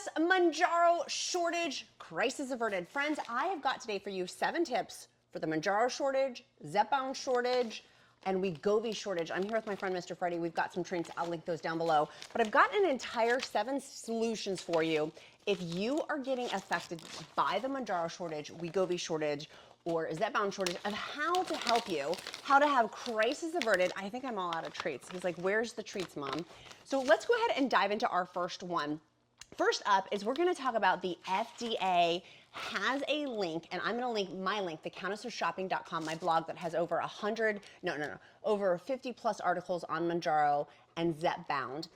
Yes, Mounjaro shortage crisis averted. Friends, I have got today for you 7 tips for the Mounjaro shortage, zepbound shortage, and WEGOVY shortage. I'm here with my friend, Mr. Freddie. We've got some drinks. I'll link those down below. But I've got an entire 7 solutions for you if you are getting affected by the Mounjaro shortage, WEGOVY shortage, or zepbound shortage, of how to help you, how to have crisis averted. I think I'm all out of treats. He's like, where's the treats, Mom? So let's go ahead and dive into our first one. First up is we're going to talk about the FDA has a link, and I'm going to link my link, thecountessofshopping.com, my blog that has over over 50 plus articles on Mounjaro and zepbound.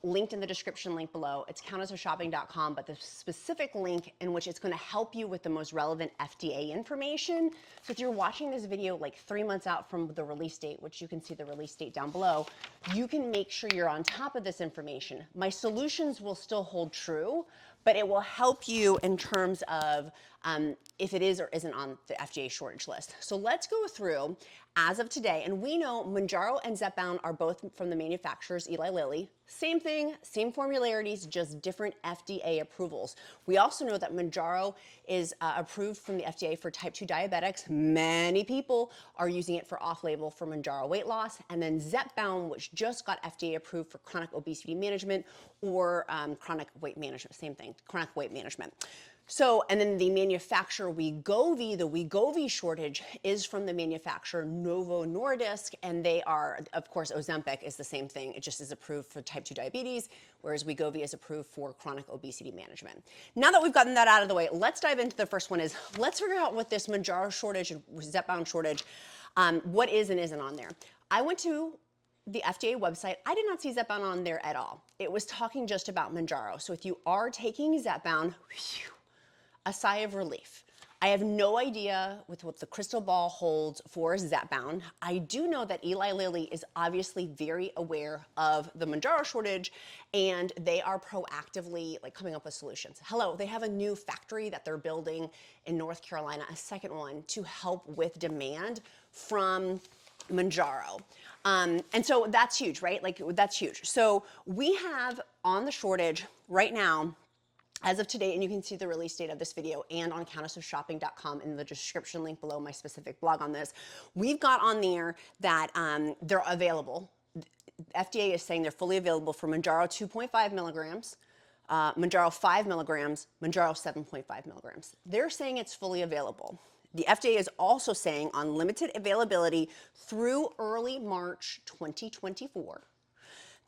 Linked in the description link below. It's countessofshopping.com, but the specific link in which it's going to help you with the most relevant FDA information. So if you're watching this video like 3 months out from the release date, which you can see the release date down below, you can make sure you're on top of this information. My solutions will still hold true, but it will help you in terms of if it is or isn't on the FDA shortage list. So let's go through as of today, and we know Mounjaro and zepbound are both from the manufacturers Eli Lilly. Same thing, same formularities, just different FDA approvals. We also know that Mounjaro is approved from the FDA for type 2 diabetics. Many people are using it for off-label for Mounjaro weight loss, and then zepbound, which just got FDA approved for chronic obesity management or chronic weight management, same thing, chronic weight management. So, and then the manufacturer WEGOVY, the WEGOVY shortage is from the manufacturer Novo Nordisk, and they are, of course, Ozempic is the same thing. It just is approved for type 2 diabetes, whereas WEGOVY is approved for chronic obesity management. Now that we've gotten that out of the way, let's dive into the first one. Let's figure out what this Mounjaro shortage and zepbound shortage, what is and isn't on there. I went to the FDA website. I did not see zepbound on there at all. It was talking just about Mounjaro. So if you are taking zepbound, a sigh of relief. I have no idea with what the crystal ball holds for zepbound. I do know that Eli Lilly is obviously very aware of the Mounjaro shortage, and they are proactively coming up with solutions. Hello, they have a new factory that they're building in North Carolina, a second one, to help with demand from Mounjaro. And so that's huge, right? That's huge. So we have on the shortage right now, as of today, and you can see the release date of this video and on countessofshopping.com in the description link below my specific blog on this, we've got on there that they're available. FDA is saying they're fully available for Mounjaro 2.5 milligrams, Mounjaro 5 milligrams, Mounjaro 7.5 milligrams. They're saying it's fully available. The FDA is also saying on limited availability through early March 2024.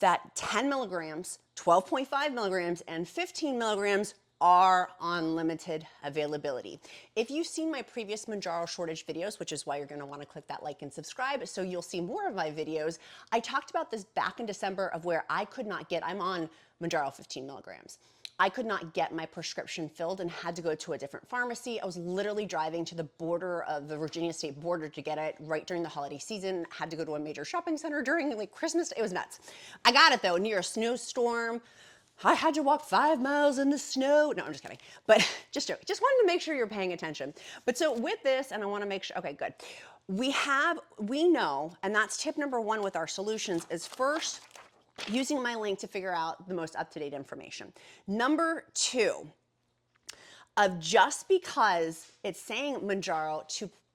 That 10 milligrams, 12.5 milligrams, and 15 milligrams are on limited availability. If you've seen my previous Mounjaro shortage videos, which is why you're gonna wanna click that like and subscribe so you'll see more of my videos, I talked about this back in December of where I could not get, I'm on Mounjaro 15 milligrams. I could not get my prescription filled and had to go to a different pharmacy. I was literally driving to the border of the Virginia state border to get it right during the holiday season. Had to go to a major shopping center during Christmas. It was nuts. I got it though, near a snowstorm. I had to walk 5 miles in the snow. No, I'm just kidding. But just wanted to make sure you're paying attention. But so with this, and I wanna make sure, okay, good. We know, and that's tip number 1 with our solutions is first, using my link to figure out the most up-to-date information. Number 2, of just because it's saying Mounjaro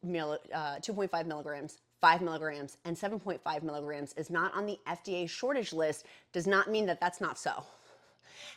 2.5 milligrams, 5 milligrams, and 7.5 milligrams is not on the FDA shortage list does not mean that that's not so.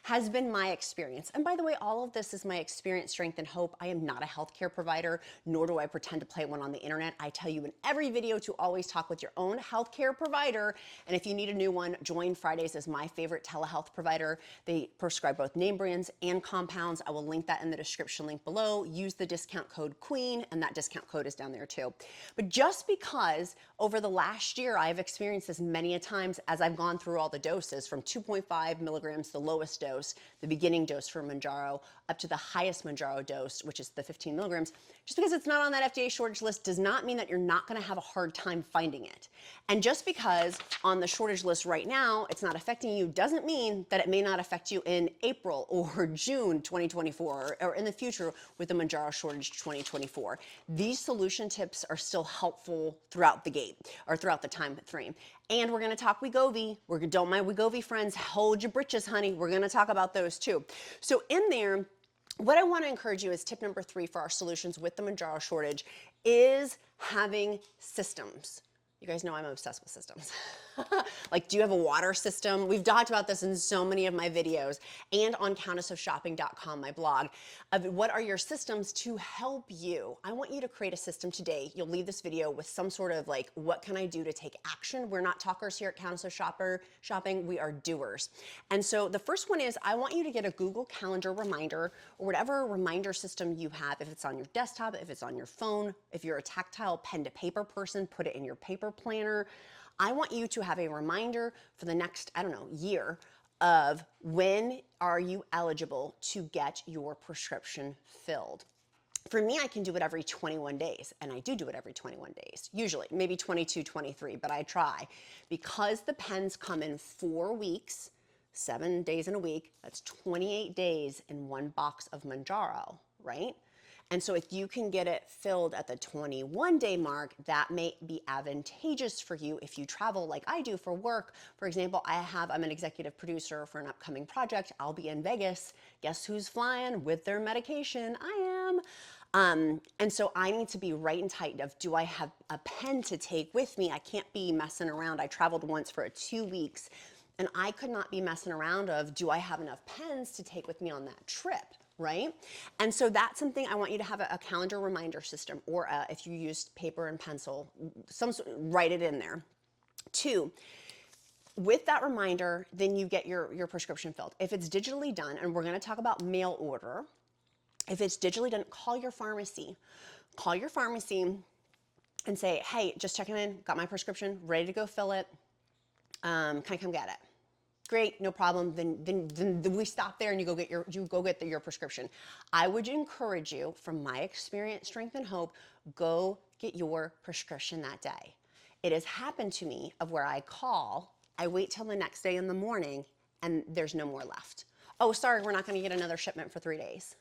Has been my experience. And by the way, all of this is my experience, strength, and hope. I am not a healthcare provider, nor do I pretend to play one on the internet. I tell you in every video to always talk with your own healthcare provider. And if you need a new one, Join Fridays is my favorite telehealth provider. They prescribe both name brands and compounds. I will link that in the description link below. Use the discount code QUEEN, and that discount code is down there too. But just because over the last year, I've experienced this many a times as I've gone through all the doses from 2.5 milligrams, the lowest dose, the beginning dose for Mounjaro, up to the highest Mounjaro dose, which is the 15 milligrams. Just because it's not on that FDA shortage list does not mean that you're not gonna have a hard time finding it. And just because on the shortage list right now, it's not affecting you doesn't mean that it may not affect you in April or June 2024 or in the future with the Mounjaro shortage 2024. These solution tips are still helpful throughout the gate or throughout the time frame. And we're gonna talk WEGOVY. Don't mind WEGOVY friends, hold your britches, honey. We're gonna talk about those too. So in there, what I wanna encourage you is tip number 3 for our solutions with the Mounjaro shortage is having systems. You guys know I'm obsessed with systems. Like, do you have a water system? We've talked about this in so many of my videos and on countessofshopping.com, my blog, of what are your systems to help you. I want you to create a system today. You'll leave this video with some sort of like, what can I do to take action? We're not talkers here at Countess of Shopping, we are doers. And so the first one is, I want you to get a Google Calendar reminder or whatever reminder system you have, if it's on your desktop, if it's on your phone, if you're a tactile pen to paper person, put it in your paper planner. I want you to have a reminder for the next, I don't know, year of when are you eligible to get your prescription filled. For me, I can do it every 21 days, and I do it every 21 days, usually, maybe 22, 23, but I try. Because the pens come in 4 weeks, 7 days in a week, that's 28 days in one box of Mounjaro, right? And so if you can get it filled at the 21-day mark, that may be advantageous for you if you travel like I do for work. For example, I'm an executive producer for an upcoming project. I'll be in Vegas. Guess who's flying with their medication? I am. And so I need to be right and tight of, do I have a pen to take with me? I can't be messing around. I traveled once for 2 weeks, and I could not be messing around of, do I have enough pens to take with me on that trip? Right? And so that's something I want you to have a calendar reminder system, or if you use paper and pencil, write it in there. 2, with that reminder, then you get your prescription filled. If it's digitally done, and we're gonna talk about mail order, if it's digitally done, call your pharmacy. Call your pharmacy and say, hey, just checking in, got my prescription, ready to go fill it. Can I come get it? Great, no problem. Then we stop there and you go get your prescription. I would encourage you, from my experience, strength, and hope, go get your prescription that day. It has happened to me of where I call, I wait till the next day in the morning, and there's no more left. Oh, sorry, we're not going to get another shipment for 3 days.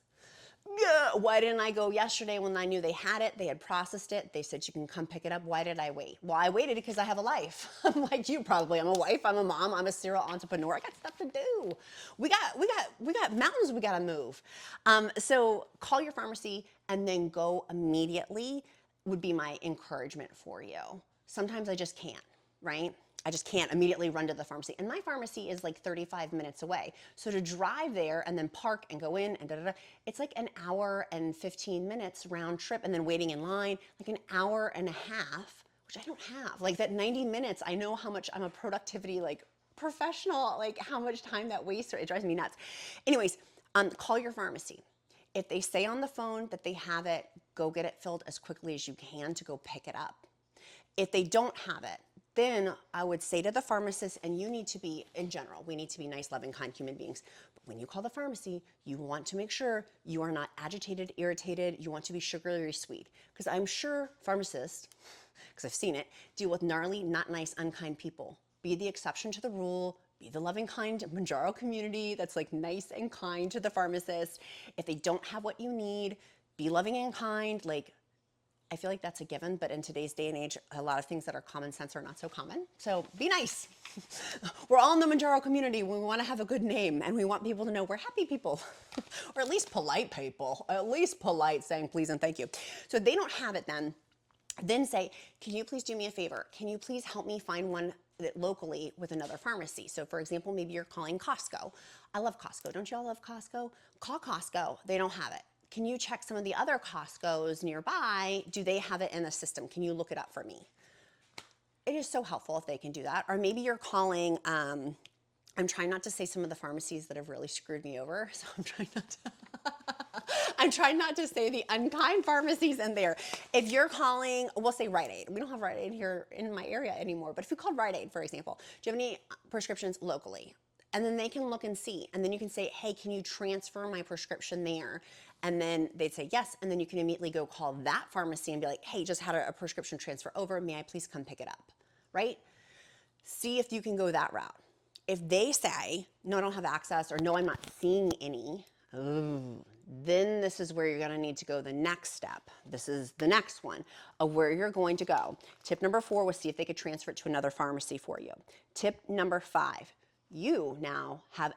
Why didn't I go yesterday when I knew they had it? They had processed it. They said you can come pick it up. Why did I wait? Well, I waited because I have a life. I'm like you probably. I'm a wife. I'm a mom. I'm a serial entrepreneur. I got stuff to do. We got mountains we got to move. So call your pharmacy and then go immediately would be my encouragement for you. Sometimes I just can't, right? I just can't immediately run to the pharmacy. And my pharmacy is like 35 minutes away. So to drive there and then park and go in and it's like an hour and 15 minutes round trip, and then waiting in line, like an hour and a half, which I don't have. Like that 90 minutes, I know how much I'm a productivity like professional, like how much time that wastes, it drives me nuts. Anyways, call your pharmacy. If they say on the phone that they have it, go get it filled as quickly as you can to go pick it up. If they don't have it, then I would say to the pharmacist, and you need to be, in general, we need to be nice, loving, kind human beings. But when you call the pharmacy, you want to make sure you are not agitated, irritated. You want to be sugary sweet. Because I'm sure pharmacists, because I've seen it, deal with gnarly, not nice, unkind people. Be the exception to the rule. Be the loving, kind Mounjaro community that's like nice and kind to the pharmacist. If they don't have what you need, be loving and kind. Like, I feel like that's a given, but in today's day and age, a lot of things that are common sense are not so common. So be nice. We're all in the Mounjaro community. We want to have a good name, and we want people to know we're happy people, or at least polite people, at least polite, saying please and thank you. So if they don't have it, then say, can you please do me a favor? Can you please help me find one that locally with another pharmacy? So for example, maybe you're calling Costco. I love Costco. Don't you all love Costco? Call Costco. They don't have it. Can you check some of the other Costco's nearby? Do they have it in the system? Can you look it up for me? It is so helpful if they can do that. Or maybe you're calling, I'm trying not to say some of the pharmacies that have really screwed me over, so I'm trying not to. I'm trying not to say the unkind pharmacies in there. If you're calling, we'll say Rite Aid. We don't have Rite Aid here in my area anymore, but if you called Rite Aid, for example, do you have any prescriptions locally? And then they can look and see, and then you can say, hey, can you transfer my prescription there? And then they'd say yes, and then you can immediately go call that pharmacy and be like, hey, just had a prescription transfer over, may I please come pick it up, right? See if you can go that route. If they say, no, I don't have access, or no, I'm not seeing any, then this is where you're gonna need to go the next step. This is the next one of where you're going to go. Tip number 4 was see if they could transfer it to another pharmacy for you. Tip number 5, you now have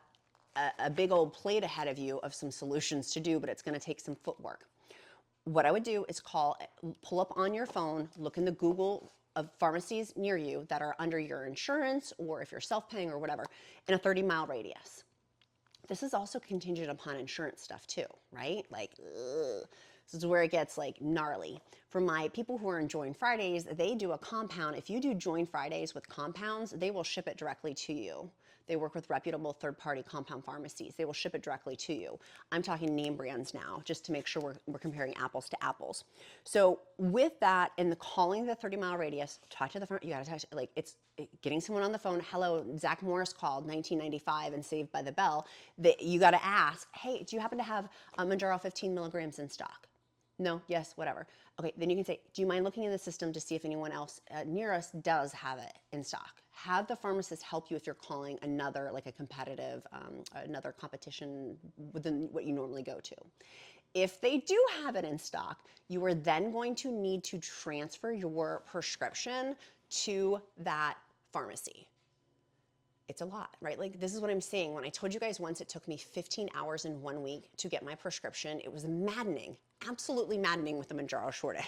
a big old plate ahead of you of some solutions to do, but it's gonna take some footwork. What I would do is pull up on your phone, look in the Google of pharmacies near you that are under your insurance, or if you're self-paying or whatever, in a 30-mile radius. This is also contingent upon insurance stuff too, right? Like, ugh. This is where it gets like gnarly. For my people who are in Join Fridays, they do a compound. If you do Join Fridays with compounds, they will ship it directly to you. They work with reputable third-party compound pharmacies. They will ship it directly to you. I'm talking name brands now, just to make sure we're comparing apples to apples. So with that, and calling the 30-mile radius, talk to the front, you gotta talk to, like, it's getting someone on the phone. Hello, Zach Morris called 1995 and Saved by the Bell. You gotta ask, hey, do you happen to have Mounjaro 15 milligrams in stock? No, yes, whatever. Okay, then you can say, do you mind looking in the system to see if anyone else near us does have it in stock? Have the pharmacist help you if you're calling another, like a competitive, another competition within what you normally go to. If they do have it in stock, you are then going to need to transfer your prescription to that pharmacy. It's a lot, right? Like, this is what I'm saying. When I told you guys once it took me 15 hours in 1 week to get my prescription, it was maddening, absolutely maddening with the Mounjaro shortage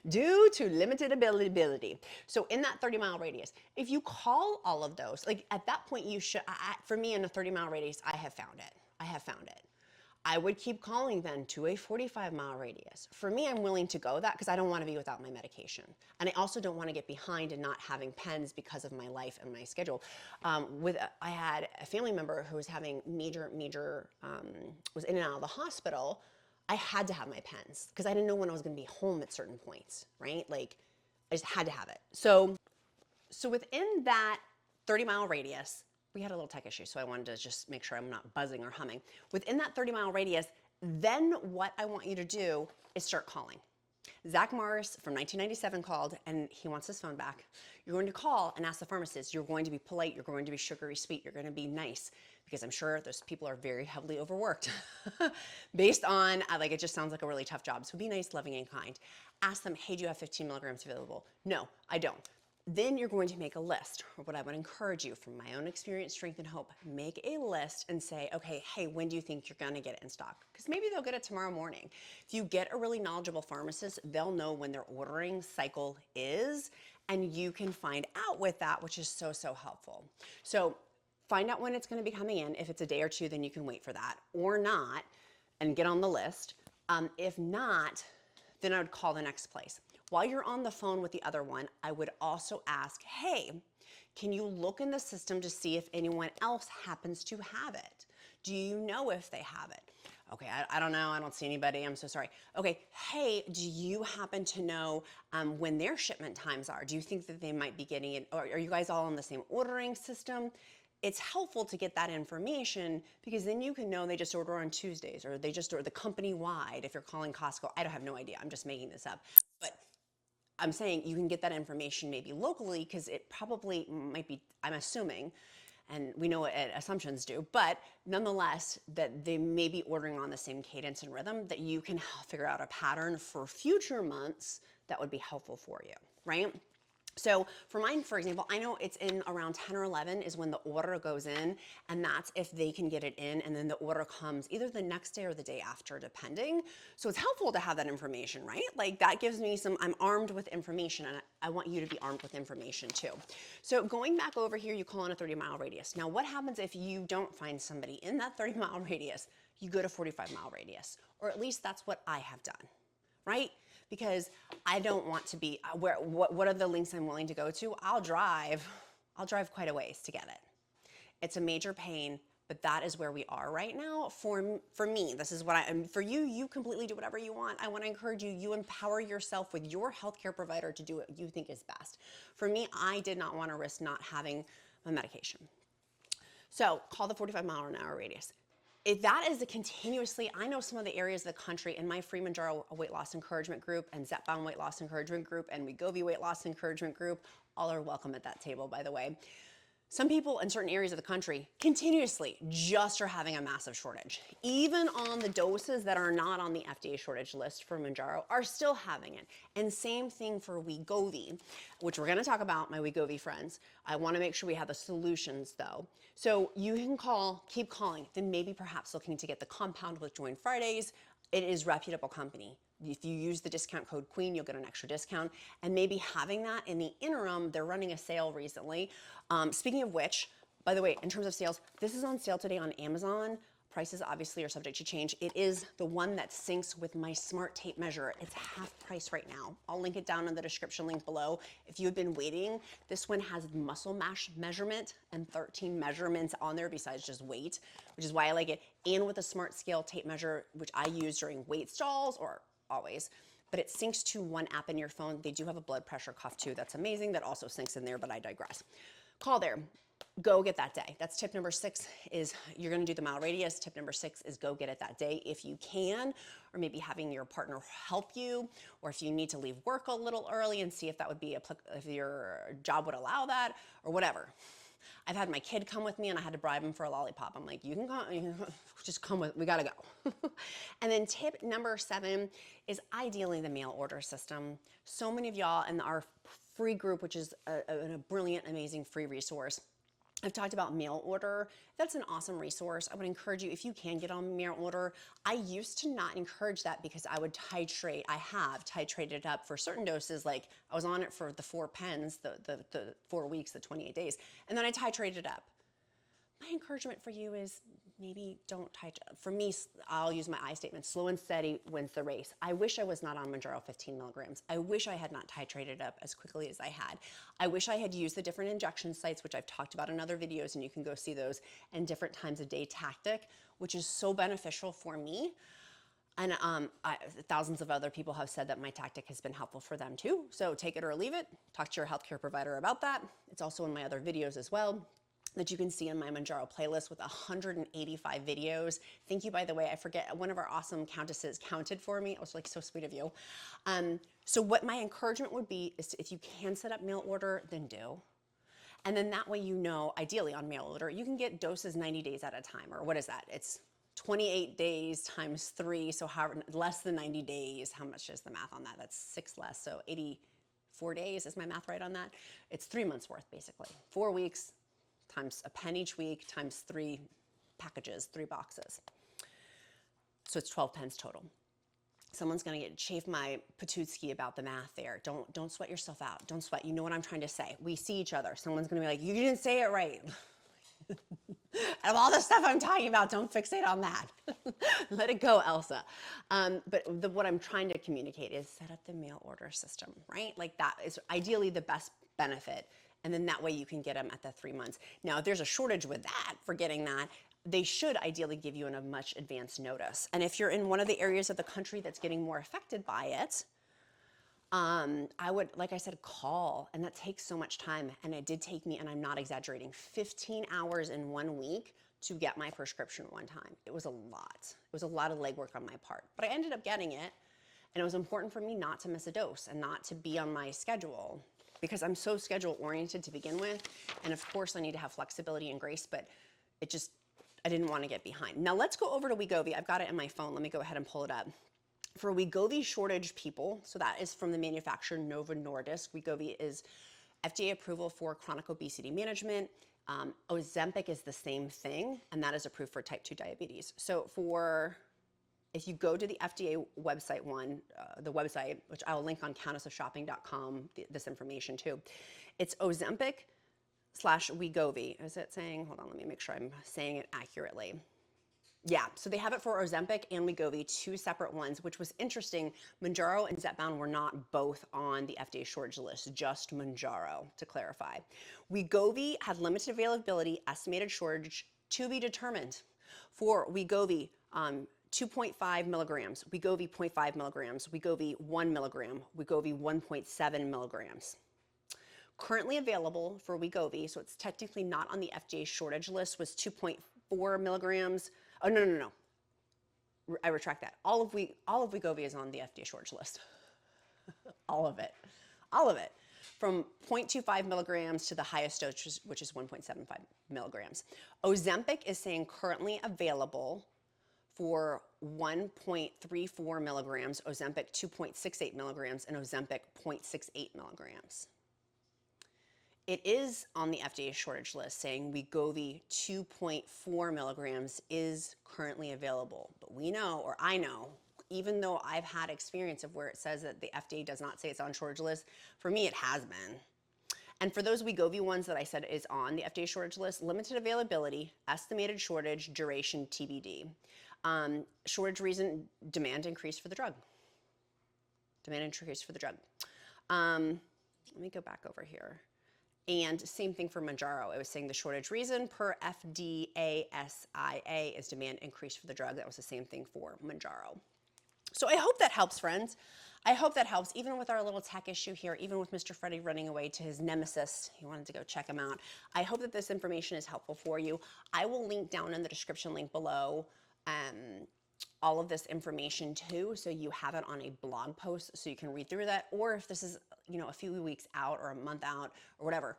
due to limited availability. So in that 30-mile radius, if you call all of those, like at that point you should, for me in a 30-mile radius, I have found it. I have found it. I would keep calling then to a 45-mile radius. For me, I'm willing to go that because I don't want to be without my medication. And I also don't want to get behind in not having pens because of my life and my schedule. I had a family member who was having was in and out of the hospital. I had to have my pens because I didn't know when I was going to be home at certain points, right? Like, I just had to have it. So within that 30-mile radius, we had a little tech issue, so I wanted to just make sure I'm not buzzing or humming. Within that 30-mile radius, then what I want you to do is start calling. Zach Morris from 1997 called, and he wants his phone back. You're going to call and ask the pharmacist. You're going to be polite. You're going to be sugary sweet. You're going to be nice, because I'm sure those people are very heavily overworked based on, like, it just sounds like a really tough job. So be nice, loving, and kind. Ask them, hey, do you have 15 milligrams available? No, I don't. Then you're going to make a list, or what I would encourage you from my own experience, strength, and hope, make a list and say, okay, hey, when do you think you're gonna get it in stock? Because maybe they'll get it tomorrow morning. If you get a really knowledgeable pharmacist, they'll know when their ordering cycle is, and you can find out with that, which is so, so helpful. So find out when it's gonna be coming in. If it's a day or two, then you can wait for that, or not, and get on the list. If not, then I would call the next place. While you're on the phone with the other one, I would also ask, hey, can you look in the system to see if anyone else happens to have it? Do you know if they have it? Okay, I don't know, I don't see anybody, I'm so sorry. Okay, hey, do you happen to know when their shipment times are? Do you think that they might be getting it, or are you guys all on the same ordering system? It's helpful to get that information because then you can know they just order on Tuesdays, or they just order the company-wide if you're calling Costco. I don't have no idea, I'm just making this up. But I'm saying you can get that information maybe locally because it probably might be, I'm assuming, and we know what assumptions do, but nonetheless, that they may be ordering on the same cadence and rhythm, that you can figure out a pattern for future months that would be helpful for you, right? So for mine, for example, I know it's in around 10 or 11 is when the order goes in, and that's if they can get it in, and then the order comes either the next day or the day after, depending. So it's helpful to have that information, right? Like, that gives me I'm armed with information, and I want you to be armed with information too. So going back over here, you call on a 30-mile radius. Now, what happens if you don't find somebody in that 30-mile radius? You go to 45-mile radius, or at least that's what I have done, right? Because I don't want to be what are the links I'm willing to go to? I'll drive quite a ways to get it. It's a major pain, but that is where we are right now. For me, this is what for you, you completely do whatever you want. I want to encourage you, you empower yourself with your healthcare provider to do what you think is best. For me, I did not want to risk not having my medication. So call the 45-mile-an-hour radius. If that is continuously, I know some of the areas of the country in my free Mounjaro weight loss encouragement group and zepbound weight loss encouragement group and WEGOVY weight loss encouragement group, all are welcome at that table, by the way. Some people in certain areas of the country continuously just are having a massive shortage. Even on the doses that are not on the FDA shortage list for Mounjaro are still having it. And same thing for WEGOVY, which we're gonna talk about, my WEGOVY friends. I wanna make sure we have the solutions though. So you can call, keep calling, then maybe perhaps looking to get the compound with Join Fridays. It is a reputable company. If you use the discount code QUEEN, you'll get an extra discount. And maybe having that in the interim, they're running a sale recently. Speaking of which, by the way, in terms of sales, this is on sale today on Amazon. Prices obviously are subject to change. It is the one that syncs with my smart tape measure. It's half price right now. I'll link it down in the description link below. If you've been waiting, this one has muscle mass measurement and 13 measurements on there besides just weight, which is why I like it. And with a smart scale tape measure, which I use during weight stalls or always, but it syncs to one app in your phone. They do have a blood pressure cuff too. That's amazing. That also syncs in there, but I digress. Call there. Go get that day. That's tip number 6 is you're gonna do the mile radius. Tip number 6 is go get it that day if you can, or maybe having your partner help you, or if you need to leave work a little early and see if that would be, if your job would allow that or whatever. I've had my kid come with me and I had to bribe him for a lollipop. I'm like, you can just come with, we gotta go. And then tip number 7 is ideally the mail order system. So many of y'all in our free group, which is a brilliant, amazing free resource, I've talked about mail order. That's an awesome resource. I would encourage you, if you can get on mail order. I used to not encourage that because I would titrate. I have titrated up for certain doses. Like I was on it for the 4 pens, the 4 weeks, the 28 days, and then I titrated up. My encouragement for you is maybe don't titrate. For me, I'll use my I statement, slow and steady wins the race. I wish I was not on Mounjaro 15 milligrams. I wish I had not titrated up as quickly as I had. I wish I had used the different injection sites, which I've talked about in other videos, and you can go see those, and different times of day tactic, which is so beneficial for me. And thousands of other people have said that my tactic has been helpful for them too. So take it or leave it. Talk to your healthcare provider about that. It's also in my other videos as well, that you can see in my Mounjaro playlist with 185 videos. Thank you, by the way. I forget, one of our awesome countesses counted for me. It was like so sweet of you. So what my encouragement would be is if you can set up mail order, then do. And then that way, you know, ideally on mail order, you can get doses 90 days at a time, or what is that? It's 28 days times 3, so however, less than 90 days. How much is the math on that? That's 6 less, so 84 days, is my math right on that? It's 3 months worth, basically. 4 weeks, times a pen each week, times 3 packages, 3 boxes. So it's 12 pens total. Someone's gonna chafe my patootsky about the math there. Don't sweat yourself out. Don't sweat. You know what I'm trying to say. We see each other. Someone's gonna be like, you didn't say it right. Out of all the stuff I'm talking about, don't fixate on that. Let it go, Elsa. But what I'm trying to communicate is set up the mail order system, right? Like that is ideally the best benefit. And then that way you can get them at the 3 months. Now, if there's a shortage with that, for getting that, they should ideally give you in a much advanced notice. And if you're in one of the areas of the country that's getting more affected by it, I would, like I said, call, and that takes so much time. And it did take me, and I'm not exaggerating, 15 hours in 1 week to get my prescription one time. It was a lot. It was a lot of legwork on my part, but I ended up getting it. And it was important for me not to miss a dose and not to be on my schedule, because I'm so schedule oriented to begin with. And of course I need to have flexibility and grace, but I didn't want to get behind. Now let's go over to WEGOVY. I've got it in my phone. Let me go ahead and pull it up. For WEGOVY shortage people, so that is from the manufacturer Novo Nordisk. WEGOVY is FDA approval for chronic obesity management. Ozempic is the same thing, and that is approved for type 2 diabetes. So if you go to the FDA website the website, which I'll link on countessofshopping.com, this information too, it's Ozempic/WEGOVY. Is it saying, hold on, let me make sure I'm saying it accurately. Yeah, so they have it for Ozempic and WEGOVY, 2 separate ones, which was interesting. Mounjaro and zepbound were not both on the FDA shortage list, just Mounjaro, to clarify. WEGOVY had limited availability, estimated shortage to be determined. For WEGOVY, 2.5 milligrams, WEGOVY 0.5 milligrams, WEGOVY 1 milligram, WEGOVY 1.7 milligrams. Currently available for WEGOVY, so it's technically not on the FDA shortage list, was 2.4 milligrams. Oh, no. I retract that. All of WEGOVY is on the FDA shortage list. All of it. from 0.25 milligrams to the highest dose, which is 1.75 milligrams. Ozempic is saying currently available for 1.34 milligrams, Ozempic 2.68 milligrams, and Ozempic 0.68 milligrams. It is on the FDA shortage list saying WEGOVY 2.4 milligrams is currently available. But we know, or I know, even though I've had experience of where it says that the FDA does not say it's on shortage list, for me it has been. And for those WEGOVY ones that I said is on the FDA shortage list, limited availability, estimated shortage, duration TBD. Shortage reason, demand increase for the drug. Demand increase for the drug. Let me go back over here. And same thing for Mounjaro. It was saying the shortage reason per FDA SIA is demand increase for the drug. That was the same thing for Mounjaro. So I hope that helps, friends. I hope that helps, even with our little tech issue here, even with Mr. Freddie running away to his nemesis. He wanted to go check him out. I hope that this information is helpful for you. I will link down in the description link below all of this information too, so you have it on a blog post so you can read through that. Or if this is, you know, a few weeks out or a month out or whatever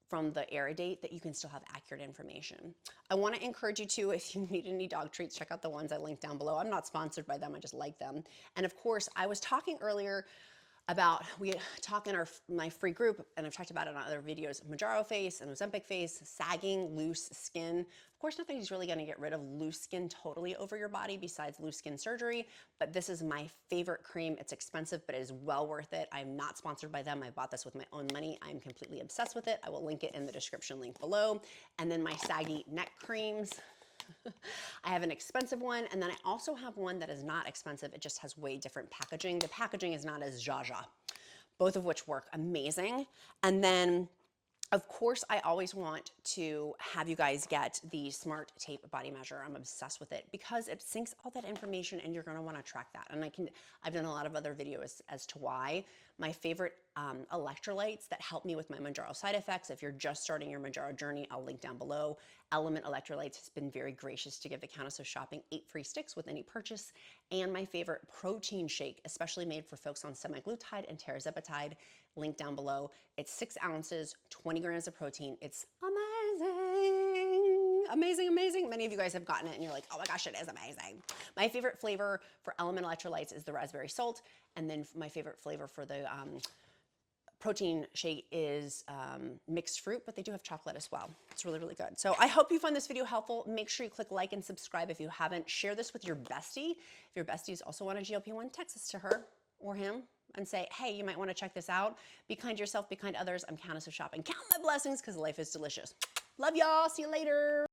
from the air date, that you can still have accurate information. I want to encourage you to, if you need any dog treats, check out the ones I linked down below. I'm not sponsored by them, I just like them. And of course, I was talking earlier about, we talk in my free group, and I've talked about it on other videos, Mounjaro face and Ozempic face, sagging, loose skin. Of course, nothing's really gonna get rid of loose skin totally over your body besides loose skin surgery, but this is my favorite cream. It's expensive, but it is well worth it. I'm not sponsored by them. I bought this with my own money. I'm completely obsessed with it. I will link it in the description link below. And then my saggy neck creams. I have an expensive one, and then I also have one that is not expensive. It just has way different packaging. The packaging is not as zsa-zsa, both of which work amazing. And then, of course, I always want to have you guys get the Smart Tape Body Measure. I'm obsessed with it because it syncs all that information, and you're going to want to track that. And I've done a lot of other videos as to why. My favorite electrolytes that help me with my Mounjaro side effects. If you're just starting your Mounjaro journey, I'll link down below. Element Electrolytes has been very gracious to give the Countess of Shopping 8 free sticks with any purchase. And my favorite protein shake, especially made for folks on semaglutide and tirzepatide, link down below. It's 6 ounces, 20 grams of protein. It's amazing, amazing, amazing. Many of you guys have gotten it and you're like, oh my gosh, it is amazing. My favorite flavor for Element Electrolytes is the raspberry salt. And then my favorite flavor for the protein shake is mixed fruit, but they do have chocolate as well. It's really, really good. So I hope you found this video helpful. Make sure you click like and subscribe if you haven't. Share this with your bestie. If your bestie is also on a GLP-1, text this to her or him and say, hey, you might want to check this out. Be kind to yourself, be kind to others. I'm Countess of Shopping. Count my blessings because life is delicious. Love y'all. See you later.